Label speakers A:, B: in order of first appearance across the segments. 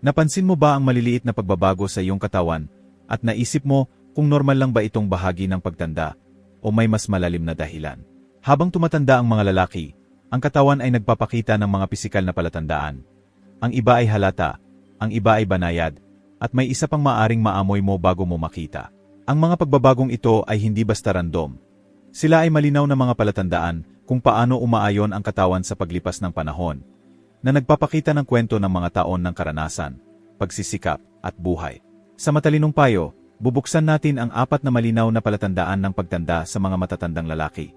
A: Napansin mo ba ang maliliit na pagbabago sa iyong katawan at naisip mo kung normal lang ba itong bahagi ng pagtanda o may mas malalim na dahilan? Habang tumatanda ang mga lalaki, ang katawan ay nagpapakita ng mga pisikal na palatandaan. Ang iba ay halata, ang iba ay banayad, at may isa pang maaring maamoy mo bago mo makita. Ang mga pagbabagong ito ay hindi basta random. Sila ay malinaw na mga palatandaan kung paano umaayon ang katawan sa paglipas ng panahon, na nagpapakita ng kwento ng mga taon ng karanasan, pagsisikap, at buhay. Sa matalinong payo, bubuksan natin ang 4 na malinaw na palatandaan ng pagtanda sa mga matatandang lalaki.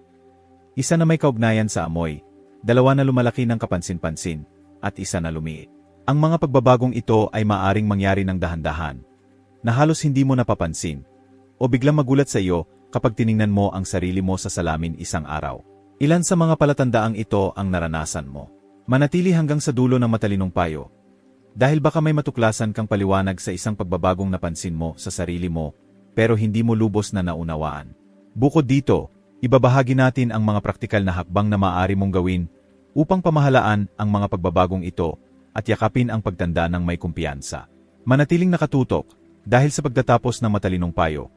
A: Isa na may kaugnayan sa amoy, 2 na lumalaki ng kapansin-pansin, at isa na lumiit. Ang mga pagbabagong ito ay maaring mangyari ng dahan-dahan, na halos hindi mo napapansin, o biglang magulat sa iyo kapag tiningnan mo ang sarili mo sa salamin isang araw. Ilan sa mga palatandaang ito ang naranasan mo? Manatili hanggang sa dulo ng matalinong payo. Dahil baka may matuklasan kang paliwanag sa isang pagbabagong napansin mo sa sarili mo, pero hindi mo lubos na naunawaan. Bukod dito, ibabahagi natin ang mga praktikal na hakbang na maaari mong gawin upang pamahalaan ang mga pagbabagong ito at yakapin ang pagtanda ng may kumpiyansa. Manatiling nakatutok, dahil sa pagtatapos ng matalinong payo,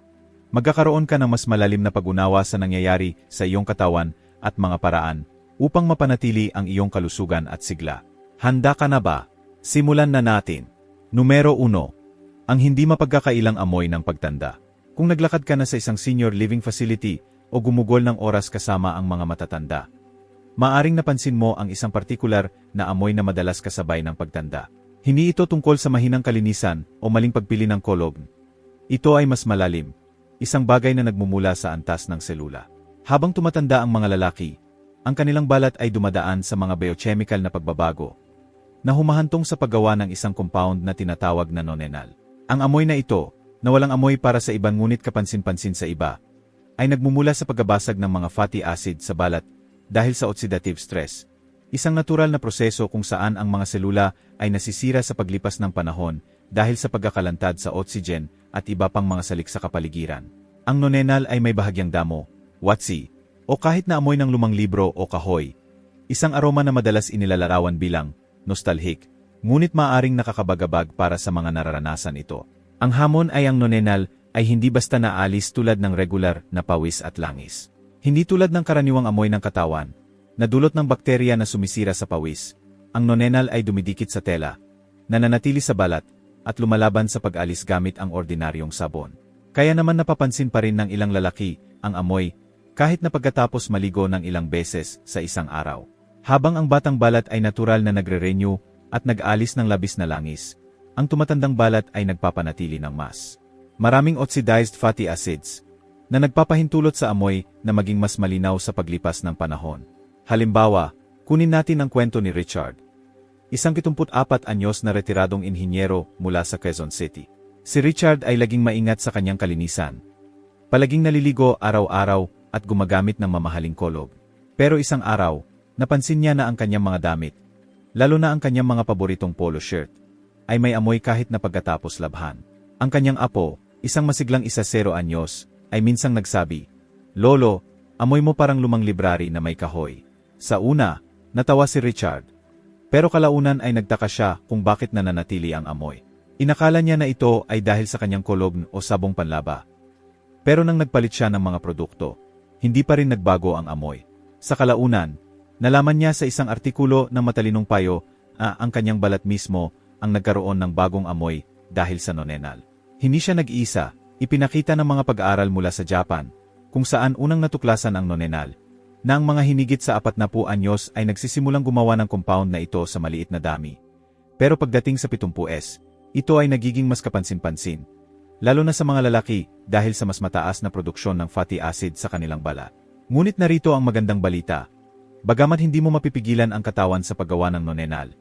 A: magkakaroon ka ng mas malalim na pag-unawa sa nangyayari sa iyong katawan at mga paraan upang mapanatili ang iyong kalusugan at sigla. Handa ka na ba? Simulan na natin. Numero 1. Ang hindi mapagkakailang amoy ng pagtanda. Kung naglakad ka na sa isang senior living facility o gumugol ng oras kasama ang mga matatanda, maaring napansin mo ang isang partikular na amoy na madalas kasabay ng pagtanda. Hindi ito tungkol sa mahinang kalinisan o maling pagpili ng kolog. Ito ay mas malalim, isang bagay na nagmumula sa antas ng selula. Habang tumatanda ang mga lalaki, ang kanilang balat ay dumadaan sa mga biochemical na pagbabago na humahantong sa paggawa ng isang compound na tinatawag na nonenal. Ang amoy na ito, na walang amoy para sa iban ngunit kapansin-pansin sa iba, ay nagmumula sa paggabasag ng mga fatty acid sa balat dahil sa oxidative stress, isang natural na proseso kung saan ang mga selula ay nasisira sa paglipas ng panahon dahil sa pagkakalantad sa oxygen at iba pang mga salik sa kapaligiran. Ang nonenal ay may bahagyang damo, watsi, o kahit na amoy ng lumang libro o kahoy, isang aroma na madalas inilalarawan bilang nostalgic, ngunit maaaring nakakabagabag para sa mga nararanasan ito. Ang hamon ay ang nonenal ay hindi basta naalis tulad ng regular na pawis at langis. Hindi tulad ng karaniwang amoy ng katawan, na dulot ng bakterya na sumisira sa pawis, ang nonenal ay dumidikit sa tela, nananatili sa balat, at lumalaban sa pag-alis gamit ang ordinaryong sabon. Kaya naman napapansin pa rin ng ilang lalaki ang amoy, kahit na pagkatapos maligo ng ilang beses sa isang araw. Habang ang batang balat ay natural na nagre-renew at nag-alis ng labis na langis, ang tumatandang balat ay nagpapanatili ng mas maraming oxidized fatty acids, na nagpapahintulot sa amoy na maging mas malinaw sa paglipas ng panahon. Halimbawa, kunin natin ang kwento ni Richard, isang 74 anyos na retiradong inhinyero mula sa Quezon City. Si Richard ay laging maingat sa kanyang kalinisan. Palaging naliligo araw-araw at gumagamit ng mamahaling kolog. Pero isang araw, napansin niya na ang kanyang mga damit, lalo na ang kanyang mga paboritong polo shirt, ay may amoy kahit na pagkatapos labhan. Ang kanyang apo, isang masiglang 10 anyos, ay minsang nagsabi, "Lolo, amoy mo parang lumang library na may kahoy." Sa una, natawa si Richard. Pero kalaunan ay nagtaka siya kung bakit nananatili ang amoy. Inakala niya na ito ay dahil sa kanyang kolog o sabong panlaba. Pero nang nagpalit siya ng mga produkto, hindi pa rin nagbago ang amoy. Sa kalaunan, nalaman niya sa isang artikulo ng Matalinong Payo na ang kanyang balat mismo ang nagkaroon ng bagong amoy dahil sa nonenal. Hindi siya nag-iisa. Ipinakita ng mga pag-aaral mula sa Japan, kung saan unang natuklasan ang nonenal, na ang mga hinigit sa 40 anyos ay nagsisimulang gumawa ng compound na ito sa maliit na dami. Pero pagdating sa 70s, ito ay nagiging mas kapansin-pansin, lalo na sa mga lalaki dahil sa mas mataas na produksyon ng fatty acid sa kanilang balat. Ngunit narito ang magandang balita. Bagamat hindi mo mapipigilan ang katawan sa paggawa ng nonenal,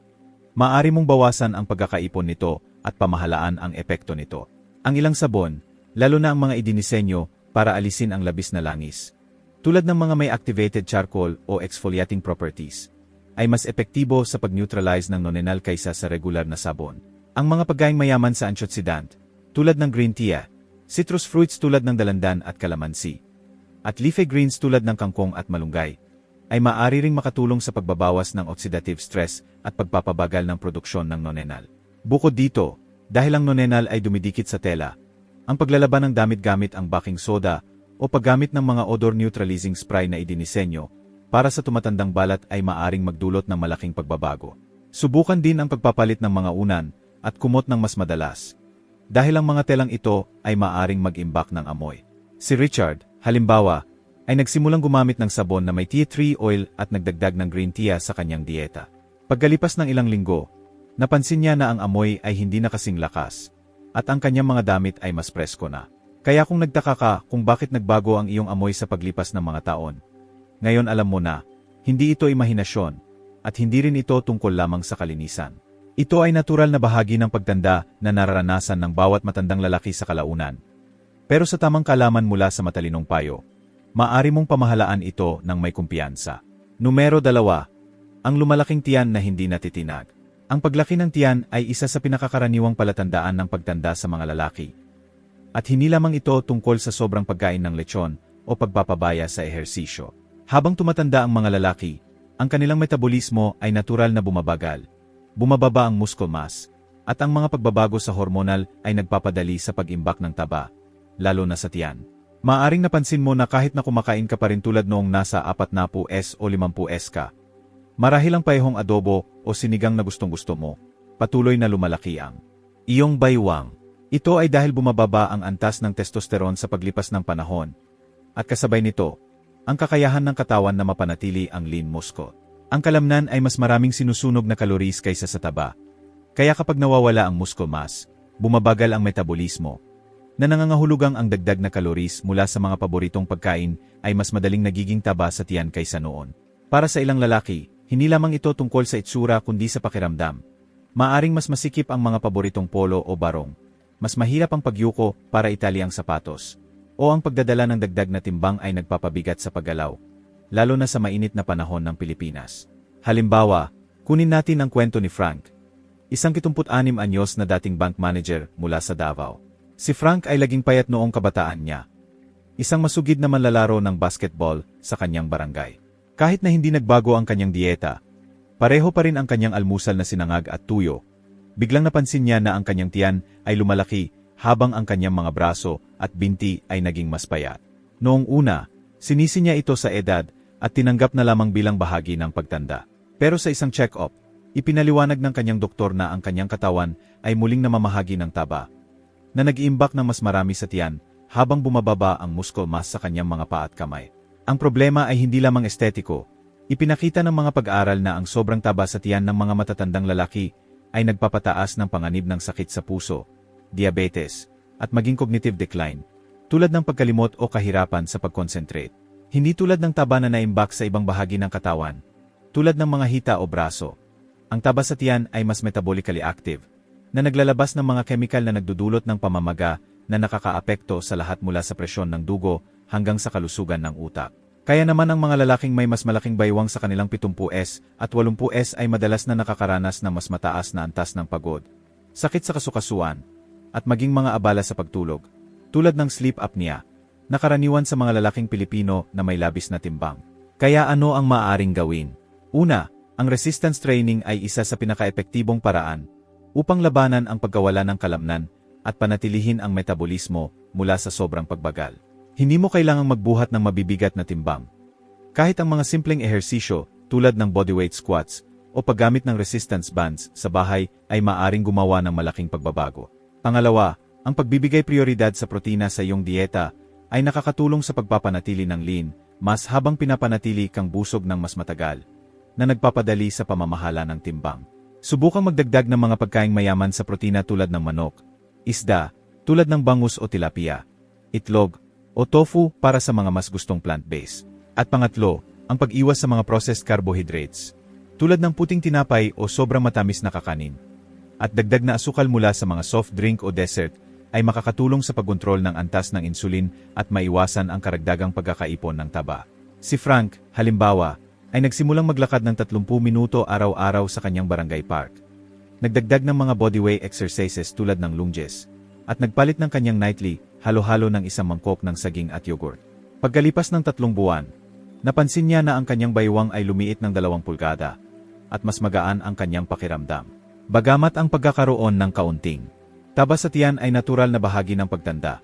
A: maaari mong bawasan ang pagkakaipon nito at pamahalaan ang epekto nito. Ang ilang sabon, lalo na ang mga idinisenyo para alisin ang labis na langis, tulad ng mga may activated charcoal o exfoliating properties, ay mas epektibo sa pag-neutralize ng nonenal kaysa sa regular na sabon. Ang mga pagkaing mayaman sa antioxidant, tulad ng green tea, citrus fruits tulad ng dalandan at kalamansi, at leafy greens tulad ng kangkong at malunggay, ay maaari ring makatulong sa pagbabawas ng oxidative stress at pagpapabagal ng produksyon ng nonenal. Bukod dito, dahil ang nonenal ay dumidikit sa tela, ang paglalaban ng damit gamit ang baking soda o paggamit ng mga odor neutralizing spray na idinisenyo para sa tumatandang balat ay maaring magdulot ng malaking pagbabago. Subukan din ang pagpapalit ng mga unan at kumot ng mas madalas, dahil ang mga telang ito ay maaring mag-imbak ng amoy. Si Richard, halimbawa, ay nagsimulang gumamit ng sabon na may tea tree oil at nagdagdag ng green tea sa kanyang dieta. Pagkalipas ng ilang linggo, napansin niya na ang amoy ay hindi na kasing lakas, at ang kanyang mga damit ay mas presko na. Kaya kung nagtaka ka kung bakit nagbago ang iyong amoy sa paglipas ng mga taon, ngayon alam mo na, hindi ito imahinasyon, at hindi rin ito tungkol lamang sa kalinisan. Ito ay natural na bahagi ng pagtanda na nararanasan ng bawat matandang lalaki sa kalaunan. Pero sa tamang kalaman mula sa matalinong payo, maaari mong pamahalaan ito ng may kumpiyansa. Numero 2. Ang lumalaking tiyan na hindi natitinag. Ang paglaki ng tiyan ay isa sa pinakakaraniwang palatandaan ng pagtanda sa mga lalaki. At hindi lamang ito tungkol sa sobrang pagkain ng lechon o pagpapabaya sa ehersisyo. Habang tumatanda ang mga lalaki, ang kanilang metabolismo ay natural na bumabagal, bumababa ang muscle mass, at ang mga pagbabago sa hormonal ay nagpapadali sa pag-imbak ng taba, lalo na sa tiyan. Maaring napansin mo na kahit na kumakain ka pa rin tulad noong nasa 40s o 50s ka, marahil ang paehong adobo o sinigang na gustong-gusto mo, patuloy na lumalaki ang iyong baywang. Ito ay dahil bumababa ang antas ng testosterone sa paglipas ng panahon, at kasabay nito, ang kakayahan ng katawan na mapanatili ang lean muscle. Ang kalamnan ay mas maraming sinusunog na kalories kaysa sa taba. Kaya kapag nawawala ang muscle mass, bumabagal ang metabolismo, na nangangahulugang ang dagdag na kalories mula sa mga paboritong pagkain ay mas madaling nagiging taba sa tiyan kaysa noon. Para sa ilang lalaki, hindi lamang ito tungkol sa itsura kundi sa pakiramdam. Maaring mas masikip ang mga paboritong polo o barong, mas mahirap ang pagyuko para itali ang sapatos, o ang pagdadala ng dagdag na timbang ay nagpapabigat sa paggalaw, lalo na sa mainit na panahon ng Pilipinas. Halimbawa, kunin natin ang kwento ni Frank, isang 76 anyos na dating bank manager mula sa Davao. Si Frank ay laging payat noong kabataan niya. Isang masugid na manlalaro ng basketball sa kanyang barangay. Kahit na hindi nagbago ang kanyang dieta, pareho pa rin ang kanyang almusal na sinangag at tuyo. Biglang napansin niya na ang kanyang tiyan ay lumalaki habang ang kanyang mga braso at binti ay naging mas payat. Noong una, sinisi niya ito sa edad at tinanggap na lamang bilang bahagi ng pagtanda. Pero sa isang check-up, ipinaliwanag ng kanyang doktor na ang kanyang katawan ay muling namamahagi ng taba, na nag-iimbak ng mas marami sa tiyan habang bumababa ang muscle mass sa kanyang mga paa at kamay. Ang problema ay hindi lamang estetiko. Ipinakita ng mga pag-aaral na ang sobrang taba sa tiyan ng mga matatandang lalaki ay nagpapataas ng panganib ng sakit sa puso, diabetes, at maging cognitive decline, tulad ng pagkalimot o kahirapan sa pag-concentrate. Hindi tulad ng taba na naimbak sa ibang bahagi ng katawan, tulad ng mga hita o braso. Ang taba sa tiyan ay mas metabolically active, na naglalabas ng mga kemikal na nagdudulot ng pamamaga na nakakaapekto sa lahat mula sa presyon ng dugo hanggang sa kalusugan ng utak. Kaya naman ang mga lalaking may mas malaking baywang sa kanilang 70s at 80s ay madalas na nakakaranas ng mas mataas na antas ng pagod, sakit sa kasukasuan, at maging mga abala sa pagtulog, tulad ng sleep apnea, na karaniwan sa mga lalaking Pilipino na may labis na timbang. Kaya ano ang maaaring gawin? Una, ang resistance training ay isa sa pinakaepektibong paraan upang labanan ang pagkawala ng kalamnan at panatilihin ang metabolismo mula sa sobrang pagbagal. Hindi mo kailangang magbuhat ng mabibigat na timbang. Kahit ang mga simpleng ehersisyo tulad ng bodyweight squats o paggamit ng resistance bands sa bahay ay maaring gumawa ng malaking pagbabago. Pangalawa, ang pagbibigay prioridad sa protina sa iyong dieta ay nakakatulong sa pagpapanatili ng lean mass habang pinapanatili kang busog ng mas matagal, na nagpapadali sa pamamahala ng timbang. Subukang magdagdag ng mga pagkaing mayaman sa protina tulad ng manok, isda, tulad ng bangus o tilapia, itlog, o tofu para sa mga mas gustong plant-based. At pangatlo, ang pag-iwas sa mga processed carbohydrates, tulad ng puting tinapay o sobrang matamis na kakanin. At dagdag na asukal mula sa mga soft drink o dessert ay makakatulong sa pagkontrol ng antas ng insulin at maiwasan ang karagdagang pagkakaipon ng taba. Si Frank, halimbawa, ay nagsimulang maglakad ng 30 minuto araw-araw sa kanyang barangay park. Nagdagdag ng mga bodyweight exercises tulad ng lunges, at nagpalit ng kanyang nightly, halo-halo ng isang mangkok ng saging at yogurt. Pagkalipas ng 3 buwan, napansin niya na ang kanyang baywang ay lumiit ng 2 pulgada, at mas magaan ang kanyang pakiramdam. Bagamat ang pagkakaroon ng kaunting taba sa tiyan ay natural na bahagi ng pagtanda,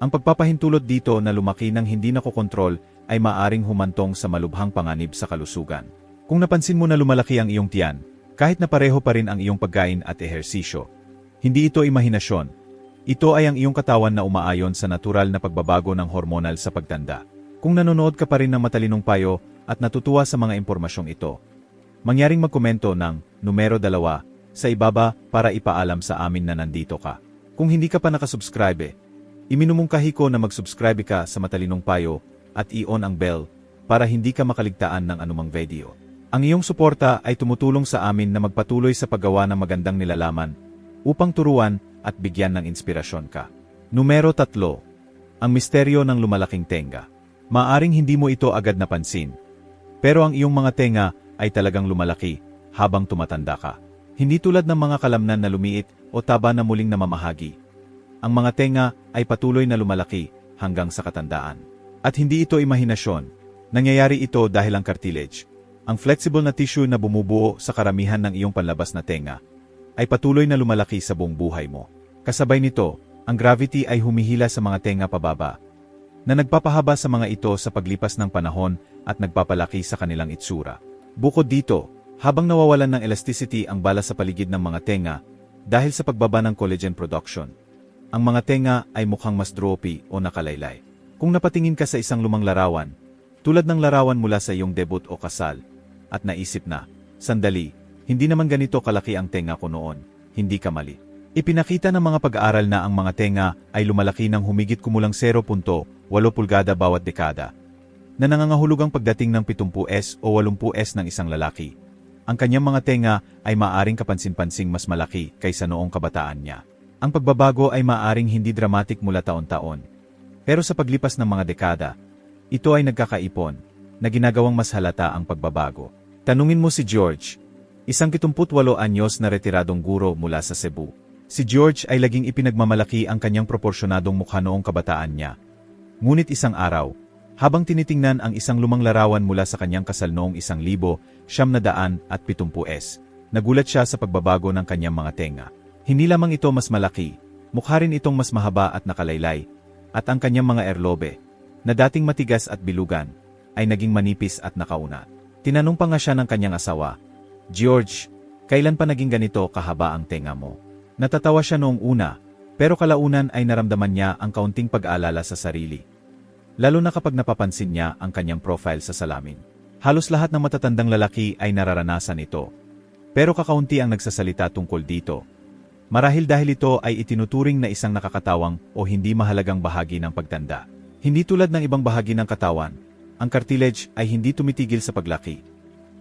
A: ang pagpapahintulot dito na lumaki ng hindi nakokontrol ay maaring humantong sa malubhang panganib sa kalusugan. Kung napansin mo na lumalaki ang iyong tiyan, kahit na pareho pa rin ang iyong pagkain at ehersisyo, hindi ito imahinasyon. Ito ay ang iyong katawan na umaayon sa natural na pagbabago ng hormonal sa pagtanda. Kung nanonood ka pa rin ng matalinong payo at natutuwa sa mga impormasyong ito, mangyaring magkomento ng numero 2 sa ibaba para ipaalam sa amin na nandito ka. Kung hindi ka pa nakasubscribe, iminumungkahi ko na mag-subscribe ka sa Matalinong Payo at i-on ang bell para hindi ka makaligtaan ng anumang video. Ang iyong suporta ay tumutulong sa amin na magpatuloy sa paggawa ng magandang nilalaman upang turuan at bigyan ng inspirasyon ka. Numero 3. Ang misteryo ng lumalaking tenga. Maaring hindi mo ito agad napansin, pero ang iyong mga tenga ay talagang lumalaki habang tumatanda ka. Hindi tulad ng mga kalamnan na lumiit o taba na muling namamahagi. Ang mga tenga ay patuloy na lumalaki hanggang sa katandaan. At hindi ito imahinasyon. Nangyayari ito dahil ang cartilage, ang flexible na tissue na bumubuo sa karamihan ng iyong panlabas na tenga, ay patuloy na lumalaki sa buong buhay mo. Kasabay nito, ang gravity ay humihila sa mga tenga pababa, na nagpapahaba sa mga ito sa paglipas ng panahon at nagpapalaki sa kanilang itsura. Bukod dito, habang nawawalan ng elasticity ang bala sa paligid ng mga tenga dahil sa pagbaba ng collagen production, ang mga tenga ay mukhang mas droopy o nakalaylay. Kung napatingin ka sa isang lumang larawan, tulad ng larawan mula sa iyong debut o kasal, at naisip na, sandali, hindi naman ganito kalaki ang tenga ko noon, hindi ka mali. Ipinakita ng mga pag-aaral na ang mga tenga ay lumalaki ng humigit kumulang 0.8 pulgada bawat dekada, na nangangahulugang pagdating ng 70s o 80s ng isang lalaki. Ang kanyang mga tenga ay maaring kapansin-pansing mas malaki kaysa noong kabataan niya. Ang pagbabago ay maaring hindi dramatic mula taon-taon, pero sa paglipas ng mga dekada, ito ay nagkakaipon, na ginagawang mas halata ang pagbabago. Tanungin mo si George, isang 78 anyos na retiradong guro mula sa Cebu. Si George ay laging ipinagmamalaki ang kanyang proporsyonadong mukha noong kabataan niya. Ngunit isang araw, habang tinitingnan ang isang lumang larawan mula sa kanyang kasal noong 1970s, nagulat siya sa pagbabago ng kanyang mga tenga. Hindi lamang ito mas malaki, mukha rin itong mas mahaba at nakalaylay, at ang kanyang mga erlobe, na dating matigas at bilugan, ay naging manipis at nakauna. Tinanong pa nga siya ng kanyang asawa, George, kailan pa naging ganito kahaba ang tenga mo? Natatawa siya noong una, pero kalaunan ay naramdaman niya ang kaunting pag-aalala sa sarili. Lalo na kapag napapansin niya ang kanyang profile sa salamin. Halos lahat ng matatandang lalaki ay nararanasan ito. Pero kakaunti ang nagsasalita tungkol dito. Marahil dahil ito ay itinuturing na isang nakakatawang o hindi mahalagang bahagi ng pagtanda. Hindi tulad ng ibang bahagi ng katawan, ang cartilage ay hindi tumitigil sa paglaki.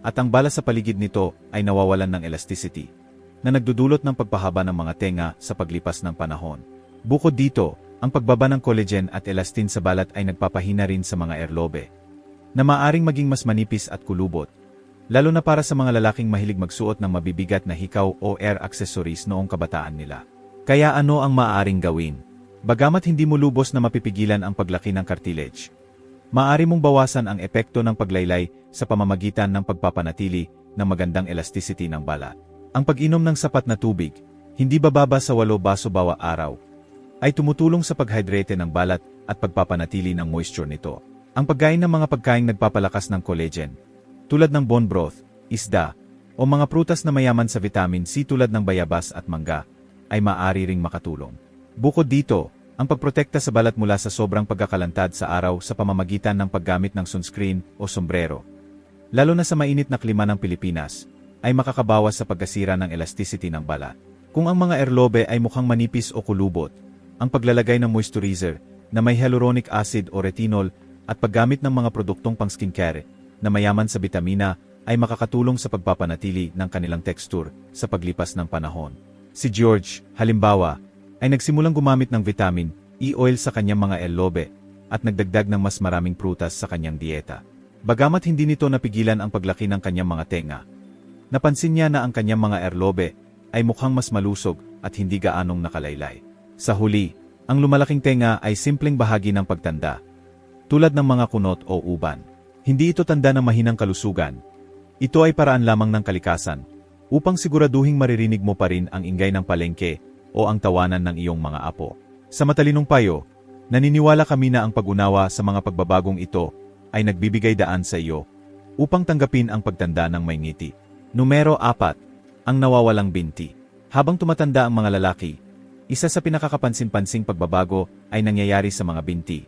A: At ang bala sa paligid nito ay nawawalan ng elasticity, na nagdudulot ng pagpahaba ng mga tenga sa paglipas ng panahon. Bukod dito, ang pagbaba ng collagen at elastin sa balat ay nagpapahina rin sa mga erlobe, na maaring maging mas manipis at kulubot, lalo na para sa mga lalaking mahilig magsuot ng mabibigat na hikaw o air accessories noong kabataan nila. Kaya ano ang maaaring gawin? Bagamat hindi mo lubos na mapipigilan ang paglaki ng cartilage, maaari mong bawasan ang epekto ng paglaylay sa pamamagitan ng pagpapanatili ng magandang elasticity ng balat. Ang pag-inom ng sapat na tubig, hindi bababa sa 8 baso bawat araw, ay tumutulong sa paghydrate ng balat at pagpapanatili ng moisture nito. Ang pagkain ng mga pagkaing nagpapalakas ng collagen, tulad ng bone broth, isda, o mga prutas na mayaman sa vitamin C tulad ng bayabas at mangga, ay maaari ring makatulong. Bukod dito, ang pagprotekta sa balat mula sa sobrang pagkakalantad sa araw sa pamamagitan ng paggamit ng sunscreen o sombrero, lalo na sa mainit na klima ng Pilipinas, ay makakabawas sa pagkasira ng elasticity ng balat. Kung ang mga erlobe ay mukhang manipis o kulubot, ang paglalagay ng moisturizer na may hyaluronic acid o retinol at paggamit ng mga produktong pang skincare na mayaman sa bitamina ay makakatulong sa pagpapanatili ng kanilang texture sa paglipas ng panahon. Si George, halimbawa, ay nagsimulang gumamit ng vitamin E oil sa kanyang mga erlobe at nagdagdag ng mas maraming prutas sa kanyang dieta. Bagamat hindi nito napigilan ang paglaki ng kanyang mga tenga, napansin niya na ang kanyang mga erlobe ay mukhang mas malusog at hindi gaanong nakalaylay. Sa huli, ang lumalaking tenga ay simpleng bahagi ng pagtanda, tulad ng mga kunot o uban. Hindi ito tanda ng mahinang kalusugan. Ito ay paraan lamang ng kalikasan upang siguraduhing maririnig mo pa rin ang ingay ng palengke o ang tawanan ng iyong mga apo. Sa matalinong payo, naniniwala kami na ang pag-unawa sa mga pagbabagong ito ay nagbibigay daan sa iyo upang tanggapin ang pagtanda ng may ngiti. Numero 4. Ang nawawalang binti. Habang tumatanda ang mga lalaki, isa sa pinakakapansin-pansing pagbabago ay nangyayari sa mga binti.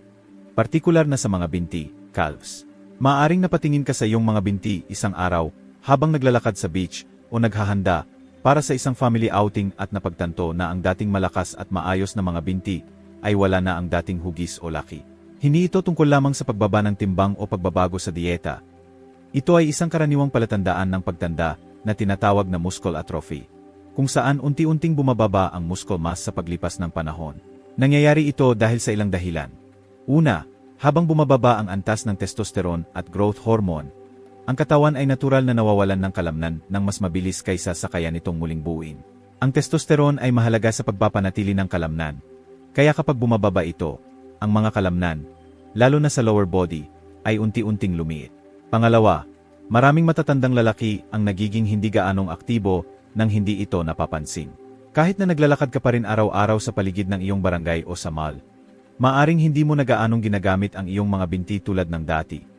A: Partikular na sa mga binti, calves. Maaaring napatingin ka sa iyong mga binti isang araw habang naglalakad sa beach o naghahanda para sa isang family outing at napagtanto na ang dating malakas at maayos na mga binti ay wala na ang dating hugis o laki. Hindi ito tungkol lamang sa pagbaba ng timbang o pagbabago sa dieta. Ito ay isang karaniwang palatandaan ng pagtanda na tinatawag na muscle atrophy, kung saan unti-unting bumababa ang muscle mass sa paglipas ng panahon. Nangyayari ito dahil sa ilang dahilan. Una, habang bumababa ang antas ng testosterone at growth hormone, ang katawan ay natural na nawawalan ng kalamnan ng mas mabilis kaysa sa kaya nitong muling buuin. Ang testosterone ay mahalaga sa pagpapanatili ng kalamnan, kaya kapag bumababa ito, ang mga kalamnan, lalo na sa lower body, ay unti-unting lumiit. Pangalawa, maraming matatandang lalaki ang nagiging hindi gaanong aktibo nang hindi ito napapansin. Kahit na naglalakad ka pa rin araw-araw sa paligid ng iyong barangay o sa mall, maaring hindi mo na gaanong ginagamit ang iyong mga binti tulad ng dati.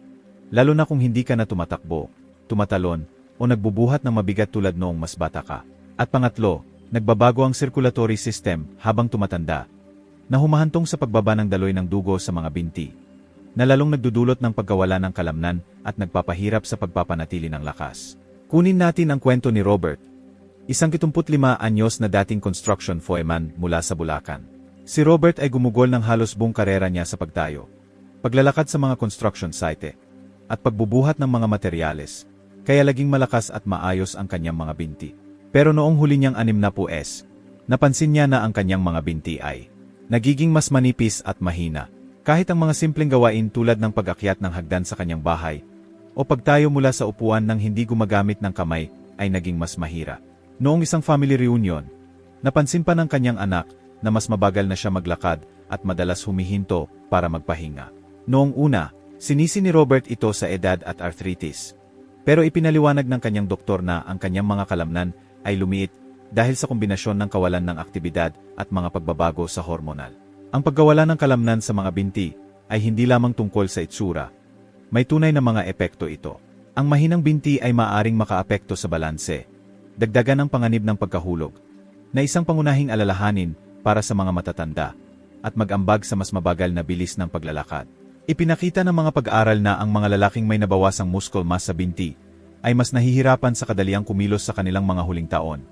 A: Lalo na kung hindi ka na tumatakbo, tumatalon, o nagbubuhat ng mabigat tulad noong mas bata ka. At pangatlo, nagbabago ang circulatory system habang tumatanda, na humahantong sa pagbaba ng daloy ng dugo sa mga binti, na lalong nagdudulot ng pagkawala ng kalamnan at nagpapahirap sa pagpapanatili ng lakas. Kunin natin ang kwento ni Robert, isang 75 anyos na dating construction foreman mula sa Bulacan. Si Robert ay gumugol ng halos buong karera niya sa pagtayo, paglalakad sa mga construction site, at pagbubuhat ng mga materyales, kaya laging malakas at maayos ang kanyang mga binti. Pero noong huli niyang 60s, napansin niya na ang kanyang mga binti ay nagiging mas manipis at mahina. Kahit ang mga simpleng gawain tulad ng pag-akyat ng hagdan sa kanyang bahay, o pagtayo mula sa upuan nang hindi gumagamit ng kamay ay naging mas mahira. Noong isang family reunion, napansin pa ng kanyang anak na mas mabagal na siya maglakad at madalas humihinto para magpahinga. Noong una, sinisi ni Robert ito sa edad at arthritis. Pero ipinaliwanag ng kanyang doktor na ang kanyang mga kalamnan ay lumiit dahil sa kombinasyon ng kawalan ng aktibidad at mga pagbabago sa hormonal. Ang pagkawala ng kalamnan sa mga binti ay hindi lamang tungkol sa itsura. May tunay na mga epekto ito. Ang mahinang binti ay maaaring makaapekto sa balanse, dagdagan ng panganib ng pagkahulog, na isang pangunahing alalahanin para sa mga matatanda, at mag-ambag sa mas mabagal na bilis ng paglalakad. Ipinakita ng mga pag-aaral na ang mga lalaking may nabawasang muscle mass sa binti ay mas nahihirapan sa kadaliang kumilos sa kanilang mga huling taon,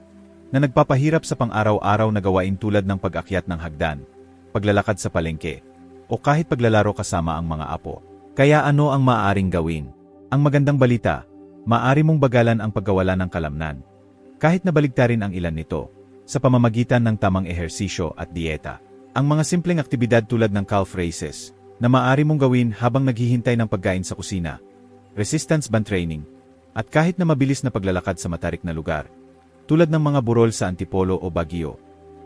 A: na nagpapahirap sa pang-araw-araw na gawain tulad ng pag-akyat ng hagdan, paglalakad sa palengke, o kahit paglalaro kasama ang mga apo. Kaya ano ang maaaring gawin? Ang magandang balita, maaari mong bagalan ang pagkawala ng kalamnan, kahit nabaligtarin ang ilan nito, sa pamamagitan ng tamang ehersisyo at dieta. Ang mga simpleng aktibidad tulad ng calf raises, na maaari mong gawin habang naghihintay ng pagkain sa kusina, resistance band training, at kahit na mabilis na paglalakad sa matarik na lugar, tulad ng mga burol sa Antipolo o Baguio,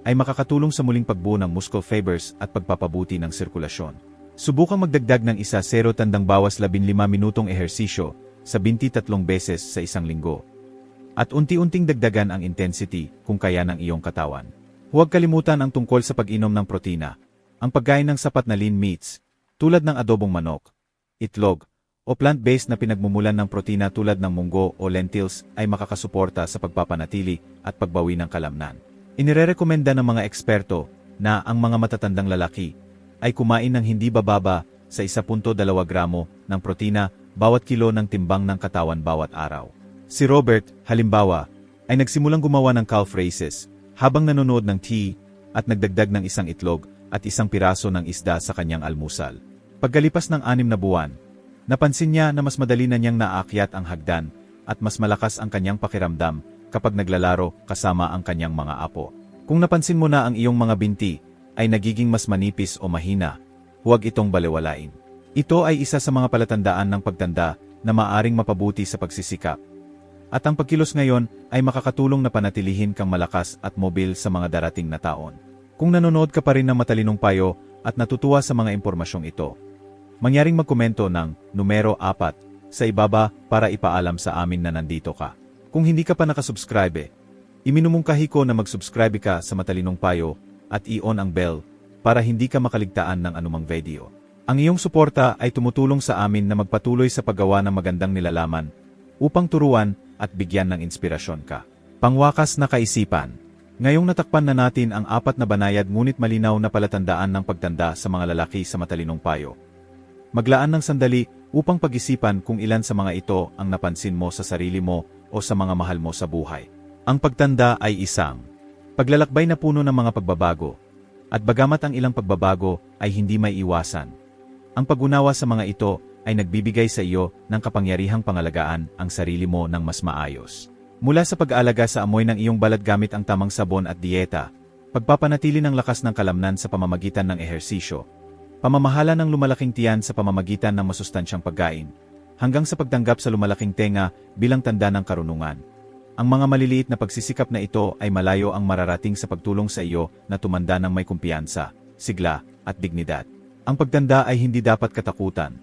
A: ay makakatulong sa muling pagbuo ng muscle fibers at pagpapabuti ng sirkulasyon. Subukang magdagdag ng 1-0 bawas 15 minutong ehersisyo sa 23 beses sa isang linggo. At unti-unting dagdagan ang intensity kung kaya ng iyong katawan. Huwag kalimutan ang tungkol sa pag-inom ng protina, ang pagkain ng sapat na lean meats, tulad ng adobong manok, itlog, o plant-based na pinagmumulan ng protina tulad ng munggo o lentils ay makakasuporta sa pagpapanatili at pagbawi ng kalamnan. Inirerekomenda ng mga eksperto na ang mga matatandang lalaki ay kumain ng hindi bababa sa 1.2 gramo ng protina bawat kilo ng timbang ng katawan bawat araw. Si Robert, halimbawa, ay nagsimulang gumawa ng calf raises habang nanonood ng TV at nagdagdag ng isang itlog at isang piraso ng isda sa kanyang almusal. Pagkalipas ng 6 na buwan, napansin niya na mas madali na niyang naakyat ang hagdan at mas malakas ang kanyang pakiramdam kapag naglalaro kasama ang kanyang mga apo. Kung napansin mo na ang iyong mga binti ay nagiging mas manipis o mahina, huwag itong balewalain. Ito ay isa sa mga palatandaan ng pagtanda na maaring mapabuti sa pagsisikap. At ang pagkilos ngayon ay makakatulong na panatilihin kang malakas at mobil sa mga darating na taon. Kung nanonood ka pa rin ng matalinong payo at natutuwa sa mga impormasyong ito, mangyaring magkomento ng numero 4 sa ibaba para ipaalam sa amin na nandito ka. Kung hindi ka pa nakasubscribe, iminumungkahi ko na mag-subscribe ka sa Matalinong Payo at i-on ang bell para hindi ka makaligtaan ng anumang video. Ang iyong suporta ay tumutulong sa amin na magpatuloy sa paggawa ng magandang nilalaman upang turuan at bigyan ng inspirasyon ka. Pangwakas na kaisipan. Ngayong natakpan na natin ang 4 na banayad ngunit malinaw na palatandaan ng pagtanda sa mga lalaki sa Matalinong Payo. Maglaan ng sandali upang pag-isipan kung ilan sa mga ito ang napansin mo sa sarili mo o sa mga mahal mo sa buhay. Ang pagtanda ay isang paglalakbay na puno ng mga pagbabago, at bagamat ang ilang pagbabago ay hindi may iwasan, ang pag-unawa sa mga ito ay nagbibigay sa iyo ng kapangyarihang pangalagaan ang sarili mo ng mas maayos. Mula sa pag-aalaga sa amoy ng iyong balat gamit ang tamang sabon at dieta, pagpapanatili ng lakas ng kalamnan sa pamamagitan ng ehersisyo, pamamahala ng lumalaking tiyan sa pamamagitan ng masustansyang pagkain, hanggang sa pagtanggap sa lumalaking tenga bilang tanda ng karunungan. Ang mga maliliit na pagsisikap na ito ay malayo ang mararating sa pagtulong sa iyo na tumanda ng may kumpiyansa, sigla, at dignidad. Ang pagtanda ay hindi dapat katakutan.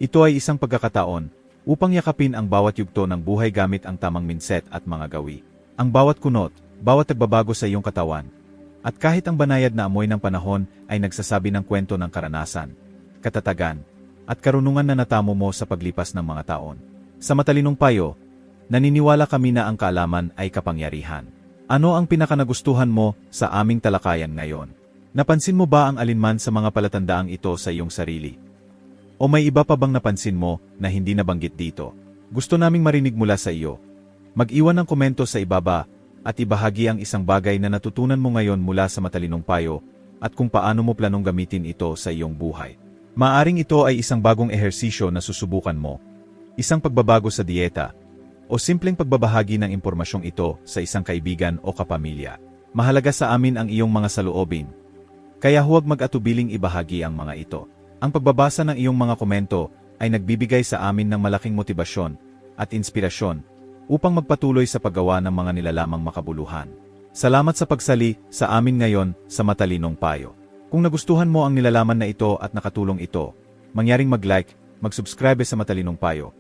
A: Ito ay isang pagkakataon upang yakapin ang bawat yugto ng buhay gamit ang tamang mindset at mga gawi. Ang bawat kunot, bawat nagbabago sa iyong katawan, at kahit ang banayad na amoy ng panahon ay nagsasabi ng kwento ng karanasan, katatagan, at karunungan na natamo mo sa paglipas ng mga taon. Sa Matalinong Payo, naniniwala kami na ang kaalaman ay kapangyarihan. Ano ang pinakanagustuhan mo sa aming talakayan ngayon? Napansin mo ba ang alinman sa mga palatandaang ito sa iyong sarili? O may iba pa bang napansin mo na hindi nabanggit dito? Gusto naming marinig mula sa iyo. Mag-iwan ng komento sa ibaba at ibahagi ang isang bagay na natutunan mo ngayon mula sa Matalinong Payo at kung paano mo planong gamitin ito sa iyong buhay. Maaring ito ay isang bagong ehersisyo na susubukan mo, isang pagbabago sa dieta, o simpleng pagbabahagi ng impormasyong ito sa isang kaibigan o kapamilya. Mahalaga sa amin ang iyong mga saloobin, kaya huwag mag-atubiling ibahagi ang mga ito. Ang pagbabasa ng iyong mga komento ay nagbibigay sa amin ng malaking motibasyon at inspirasyon upang magpatuloy sa paggawa ng mga nilalamang makabuluhan. Salamat sa pagsali sa amin ngayon sa Matalinong Payo. Kung nagustuhan mo ang nilalaman na ito at nakatulong ito, mangyaring mag-like, mag-subscribe sa Matalinong Payo,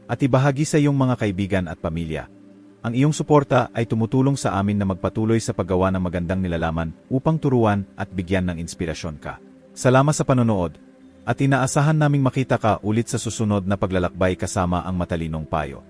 A: at ibahagi sa iyong mga kaibigan at pamilya. Ang iyong suporta ay tumutulong sa amin na magpatuloy sa paggawa ng magandang nilalaman upang turuan at bigyan ng inspirasyon ka. Salamat sa panonood, at inaasahan naming makita ka ulit sa susunod na paglalakbay kasama ang Matalinong Payo.